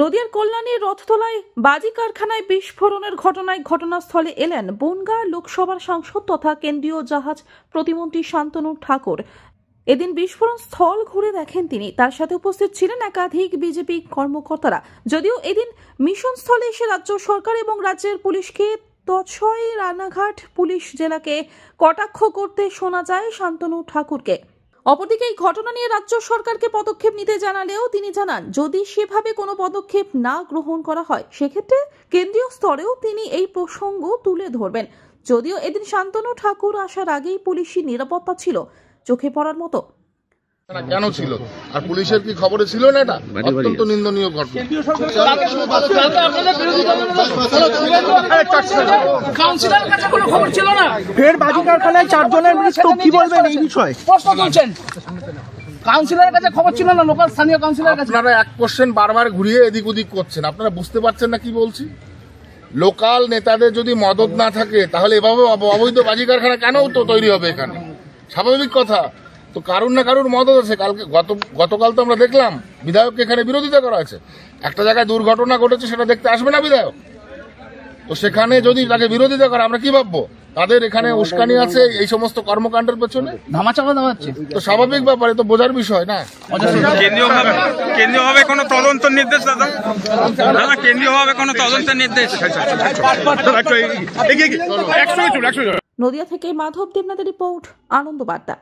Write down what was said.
নদিয়ার কল্যাণীর রথতলায় বাজি কারখানায় বিস্ফোরণের ঘটনায় ঘটনাস্থলে এলেন বনগাঁ লোকসভার সাংসদ তথা কেন্দ্রীয় জাহাজ প্রতিমন্ত্রী শান্তনু ঠাকুর। এদিন বিস্ফোরণ স্থল ঘুরে দেখেন তিনি। তার সাথে উপস্থিত ছিলেন একাধিক বিজেপি কর্মকর্তারা। যদিও এদিন মিশন স্থলে এসে রাজ্য সরকার এবং রাজ্যের পুলিশকে তৎসই রানাঘাট পুলিশ জেলাকে কটাক্ষ করতে শোনা যায় শান্তনু ঠাকুরকে। অপরদিকে এই ঘটনা নিয়ে রাজ্য সরকারকে পদক্ষেপ নিতে জানালেও তিনি জানান, যদি সেভাবে কোনো পদক্ষেপ না গ্রহণ করা হয় সেক্ষেত্রে কেন্দ্রীয় স্তরেও তিনি এই প্রসঙ্গ তুলে ধরবেন। যদিও এদিন শান্তনু ঠাকুর আসার আগেই পুলিশি নিরাপত্তা ছিল চোখে পড়ার মতো। কেন ছিল আর পুলিশের কি খবরে ছিল না? এটা অত্যন্ত নিন্দনীয় ঘটনা। কাউন্সিলরের কাছে কোনো খবর ছিল না। ফের বাজি কারখানায় 4 জনের মৃত্যু, কি বলবেন এই বিষয়ে? প্রশ্ন তুলছেন, কাউন্সিলরের কাছে খবর ছিল না, লোকাল স্থানীয় কাউন্সিলরের কাছে। আপনারা এক কোশ্চেন বারবার ঘুরিয়ে এদিক ওদিক করছেন, আপনারা বুঝতে পারছেন না কি বলছি? লোকাল নেতাদের যদি মদত না থাকে তাহলে এভাবে অবৈধ বাজি কারখানা কেন তো তৈরি হবে এখানে? স্বাভাবিক কথা। তো কারুর না কারুর মদত আছে। গতকাল তো আমরা দেখলাম বিধায়ককে এখানে বিরোধিতা করা আছে। একটা জায়গায় দুর্ঘটনা ঘটেছে, সেটা দেখতে আসবে না বিধায়ক? তো সেখানে যদি তাকে বিরোধিতা করে আমরা কি ভাববো? তাদের এখানে উস্কানি আছে এই সমস্ত কর্মকাণ্ডের পেছনে, ধামাচাপা দেওয়া হচ্ছে। তো স্বাভাবিক ব্যাপারে তো বোঝার বিষয় না। কেন্দ্রীয়ভাবে কোনো তদন্ত নির্দেশ দাদা, কেন্দ্রীয়ভাবে কোনো তদন্ত নির্দেশ। নদিয়া থেকে মাধব দেবনাথের রিপোর্ট, আনন্দ বার্তা।